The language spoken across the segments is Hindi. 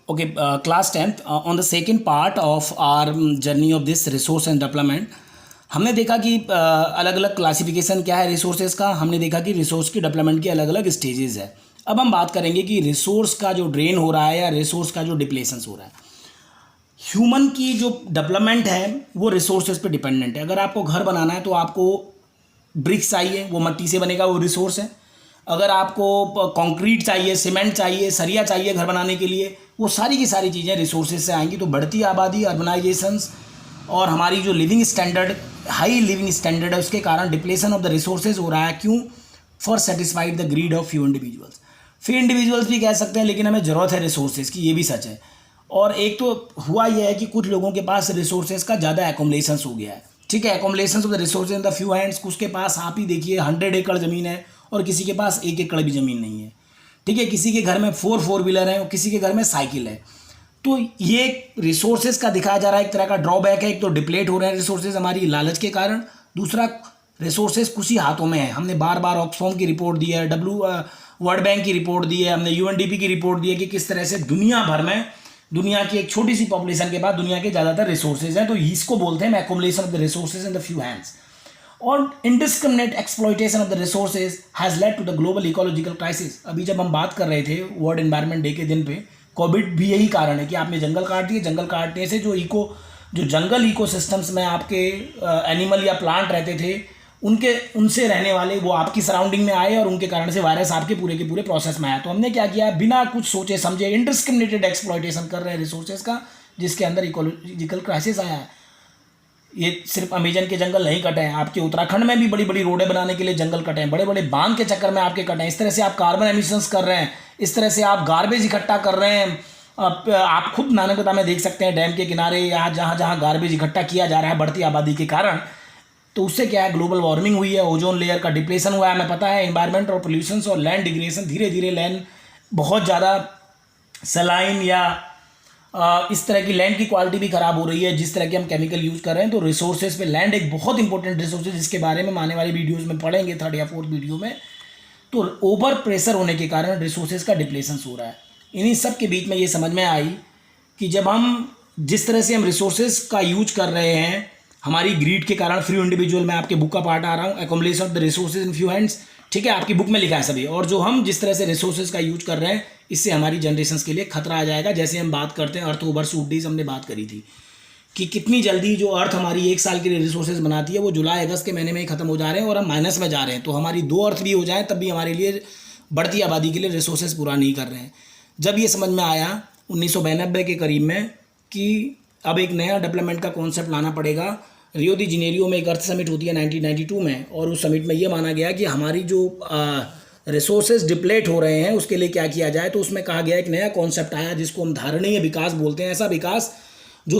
Okay, class 10th, on the second part of our journey of this resource and development, हमने देखा कि अलग अलग क्लासिफिकेशन क्या है रिसोर्सेज का। हमने देखा कि रिसोर्स की डेवलपमेंट के अलग अलग स्टेजेस है। अब हम बात करेंगे कि रिसोर्स का जो ड्रेन हो रहा है या रिसोर्स का जो डिप्लेशंस हो रहा है। ह्यूमन की जो डेवलपमेंट है वो रिसोर्सेज पे डिपेंडेंट है। अगर आपको घर बनाना है तो आपको ब्रिक्स चाहिए, वो मिट्टी से बनेगा, वो रिसोर्स है। अगर आपको कंक्रीट चाहिए, सीमेंट चाहिए, सरिया चाहिए घर बनाने के लिए, वो सारी की सारी चीज़ें रिसोर्सेज से आएंगी। तो बढ़ती आबादी, अर्बनाइजेशंस और हमारी जो living standard, high living standard है, उसके कारण डिप्लेशन ऑफ द रिसोर्सेज हो रहा है। क्यों? For satisfied the greed of few individuals. Few individuals भी कह सकते हैं, लेकिन हमें ज़रूरत है रिसोर्सेज की, ये भी सच है। और एक तो हुआ यह है कि कुछ लोगों के पास रिसोर्सेज का ज़्यादा एकोमलेशंस हो गया है। ठीक है, accumulations of the resources in the few hands. कुछ के पास आप ही देखिए 100 एकड़ ज़मीन है और किसी के पास 1 एकड़ भी ज़मीन नहीं है। ठीक है, किसी के घर में 4 व्हीलर है और किसी के घर में साइकिल है। तो ये रिसोर्सेज का दिखाया जा रहा है एक तरह का ड्रॉबैक है। एक तो डिप्लेट हो रहे हैं रिसोर्सेज हमारी लालच के कारण, दूसरा रिसोर्सेज कुछ ही हाथों में है। हमने बार बार ऑक्सफॉर्म की रिपोर्ट दी है, वर्ल्ड बैंक की रिपोर्ट दी है, हमने यूएनडीपी की रिपोर्ट दी है कि किस तरह से दुनिया भर में, दुनिया की एक छोटी सी पॉपुलेशन के बाद दुनिया के ज़्यादातर रिसोर्सेज हैं। तो इसको बोलते हैं accumulation of the resources in the few hands. और indiscriminate exploitation of the resources has led to the global ecological crisis. अभी जब हम बात कर रहे थे वर्ल्ड एनवायरनमेंट डे के दिन पे, कोविड भी यही कारण है कि आपने जंगल काट दिए। जंगल काटने से जो जंगल इकोसिस्टम्स में आपके एनिमल या प्लांट रहते थे, उनसे रहने वाले वो आपकी सराउंडिंग में आए और उनके कारण से वायरस आपके पूरे के पूरे प्रोसेस में आया। तो हमने क्या किया, बिना कुछ सोचे समझे इंडिस्क्रिमिनेटेड एक्सप्लॉइटेशन कर रहे हैं रिसोर्सेज का, जिसके अंदर इकोलॉजिकल क्राइसिस आया है। ये सिर्फ अमेजन के जंगल नहीं कटे हैं, आपके उत्तराखंड में भी बड़ी बड़ी रोडें बनाने के लिए जंगल कटे हैं, बड़े बड़े बांध के चक्कर में आपके कटे हैं। इस तरह से आप कार्बन एमिशंस कर रहे हैं, इस तरह से आप गार्बेज इकट्ठा कर रहे हैं। आप खुद नानकता में देख सकते हैं डैम के किनारे या जहाँ जहाँ गार्बेज इकट्ठा किया जा रहा है बढ़ती आबादी के कारण। तो उससे क्या है, ग्लोबल वार्मिंग हुई है, ओजोन लेयर का डिप्लेशन हुआ है। हमें पता है एनवायरमेंट और पोल्यूशन और लैंड डिग्रेडेशन, धीरे धीरे लैंड बहुत ज़्यादा सलाइन या इस तरह की लैंड की क्वालिटी भी ख़राब हो रही है जिस तरह के हम केमिकल यूज़ कर रहे हैं। तो रिसोर्सेज पे लैंड एक बहुत इंपॉर्टेंट रिसोर्स है, जिसके बारे में आने वाली वीडियोज़ में पढ़ेंगे, 3rd या 4th वीडियो में। तो ओवर प्रेशर होने के कारण रिसोर्सेज का डिप्लेशन हो रहा है। इन्हीं सब के बीच में ये समझ में आई कि जब हम जिस तरह से हम रिसोर्सेज का यूज कर रहे हैं हमारी ग्रीड के कारण, फ्री इंडिविजुअल, मैं आपके बुक का पार्ट आ रहा हूँ, accumulation of the resources in few hands. ठीक है, आपकी बुक में लिखा है सभी। और जो हम जिस तरह से रिसोर्सेज का यूज कर रहे हैं, इससे हमारी जनरेशन्स के लिए खतरा आ जाएगा। जैसे हम बात करते हैं अर्थ ओवर शूट डेज, हमने बात करी थी कि कितनी जल्दी जो अर्थ हमारी 1 साल के लिए रिसोर्सेज बनाती है वो जुलाई अगस्त के महीने में ही खत्म हो जा रहे हैं और हम माइनस में जा रहे हैं। तो हमारी 2 अर्थ भी हो जाए तब भी हमारे लिए बढ़ती आबादी के लिए रिसोर्सेज पूरा नहीं कर रहे हैं। जब ये समझ में आया 1992 के करीब में कि अब एक नया डेवलपमेंट का कॉन्सेप्ट लाना पड़ेगा। रियो दी जेनेरियो में एक अर्थ समिट होती है 1992 में, और उस समिट में ये माना गया कि हमारी जो रिसोर्सेज डिप्लेट हो रहे हैं उसके लिए क्या किया जाए। तो उसमें कहा गया एक नया कॉन्सेप्ट आया जिसको हम धारणीय विकास बोलते हैं। ऐसा विकास जो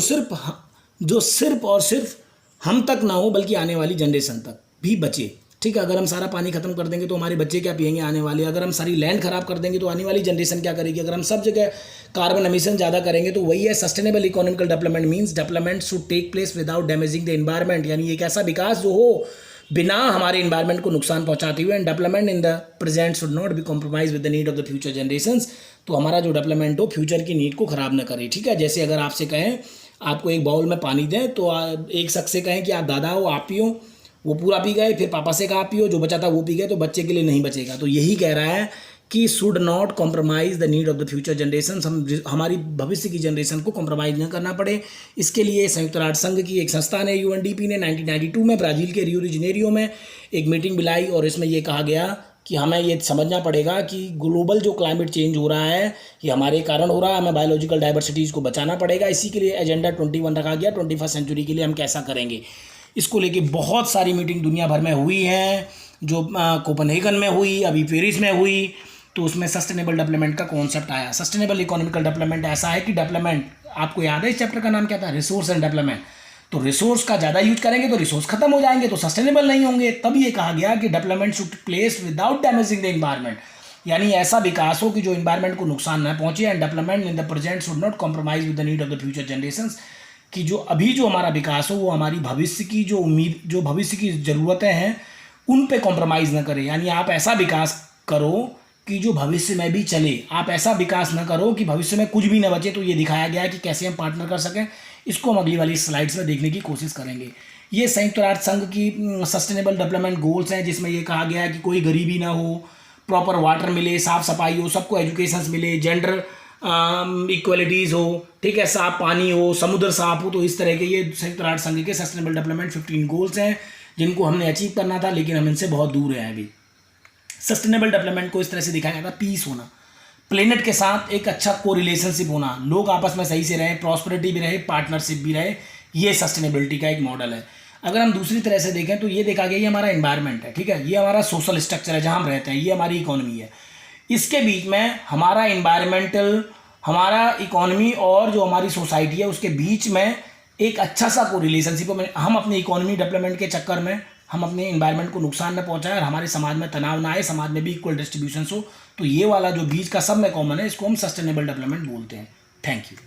सिर्फ और सिर्फ हम तक ना हो बल्कि आने वाली जनरेशन तक भी बचे। ठीक है, अगर हम सारा पानी खत्म कर देंगे तो हमारे बच्चे क्या पिएंगे आने वाले, अगर हम सारी लैंड खराब कर देंगे तो आने वाली जनरेशन क्या करेगी, अगर हम सब जगह कार्बन एमिशन ज़्यादा करेंगे। तो वही है sustainable economical development means development should take place without damaging the environment. यानी एक ऐसा विकास जो हो बिना हमारे एनवायरनमेंट को नुकसान पहुंचाते हुए। And development in the present should not be compromise with the need of the future generations. तो हमारा जो डेवलपमेंट हो फ्यूचर की नीड को ख़राब न करे। ठीक है, जैसे अगर आपसे कहें आपको एक बाउल में पानी दें तो एक शख्स से कहें कि आप दादा हो आप पियो, वो पूरा पी गए, फिर पापा से कहा पियो, जो बचा था वो पी गए, तो बच्चे के लिए नहीं बचेगा। तो यही कह रहा है कि should not compromise the need of the future generation. हमारी भविष्य की जनरेशन को कॉम्प्रोमाइज़ न करना पड़े। इसके लिए संयुक्त राष्ट्र संघ की एक संस्थान है यूएनडीपी ने 1992 में ब्राज़ील के रियो डी जेनेरियो में एक मीटिंग बुलाई और इसमें ये कहा गया कि हमें ये समझना पड़ेगा कि ग्लोबल जो क्लाइमेट चेंज हो रहा है ये हमारे कारण हो रहा है, हमें बायोलॉजिकल डाइवर्सिटीज़ को बचाना पड़ेगा। इसी के लिए एजेंडा 21 रखा गया। 21st सेंचुरी के लिए हम कैसा करेंगे, इसको लेके बहुत सारी मीटिंग दुनिया भर में हुई हैं। जो कोपेनहेगन में हुई, अभी पेरिस में हुई, तो उसमें सस्टेनेबल डेवलपमेंट का कॉन्सेप्ट आया। सस्टेनेबल इकोनॉमिकल डेवलपमेंट ऐसा है कि डेवलपमेंट, आपको याद है इस चैप्टर का नाम क्या था, रिसोर्स एंड डेवलपमेंट। तो रिसोर्स का ज़्यादा यूज करेंगे तो रिसोर्स खत्म हो जाएंगे, तो सस्टेनेबल नहीं होंगे। तब ये कहा गया कि development should place without damaging the environment. यानी ऐसा विकास हो कि जो एनवायरनमेंट को नुकसान न पहुंचे। And development in the present should not compromise with the need of the future generations. कि जो अभी जो हमारा विकास हो वो हमारी भविष्य की जो उम्मीद, जो भविष्य की ज़रूरतें हैं उन पे कॉम्प्रोमाइज़ ना करें। यानी आप ऐसा विकास करो कि जो भविष्य में भी चले। आप ऐसा विकास न करो कि भविष्य में कुछ भी न बचे। तो ये दिखाया गया है कि कैसे हम पार्टनर कर सकें। इसको हम अगली वाली स्लाइड्स में देखने की कोशिश करेंगे। ये संयुक्त राष्ट्र संघ की सस्टेनेबल डेवलपमेंट गोल्स हैं, जिसमें ये कहा गया है कि कोई गरीबी ना हो, प्रॉपर वाटर मिले, साफ सफाई हो, सबको एजुकेशन मिले, जेंडर इक्वलिटीज़ हो, ठीक है, साफ पानी हो, समुद्र साफ हो। तो इस तरह के ये संयुक्त राष्ट्र संघ के सस्टेनेबल डेवलपमेंट 15 गोल्स हैं जिनको हमने अचीव करना था, लेकिन हम इनसे बहुत दूर हैं अभी। सस्टेनेबल डेवलपमेंट को इस तरह से दिखाया गया था, पीस होना, प्लेनेट के साथ एक अच्छा को रिलेशनशिप होना, लोग आपस में सही से रहे, प्रॉस्पेरिटी भी रहे, पार्टनरशिप भी रहे। ये सस्टेनेबिलिटी का एक मॉडल है। अगर हम दूसरी तरह से देखें तो ये देखा गया ये हमारा एनवायरनमेंट है, ठीक है, ये हमारा सोशल स्ट्रक्चर है जहाँ हम रहते हैं, ये हमारी इकोनॉमी है। इसके बीच में हमारा इन्वायरमेंटल, हमारा इकोनॉमी और जो हमारी सोसाइटी है उसके बीच में एक अच्छा सा को रिलेशनशिप है। हम अपनी इकोनॉमी डेवलपमेंट के चक्कर में हम अपने इन्वायरमेंट को नुकसान न पहुंचाएं और हमारे समाज में तनाव ना आए, समाज में भी इक्वल डिस्ट्रीब्यूशन हो। तो ये वाला जो बीच का सब में कॉमन है, इसको हम सस्टेनेबल डेवलपमेंट बोलते हैं। Thank you.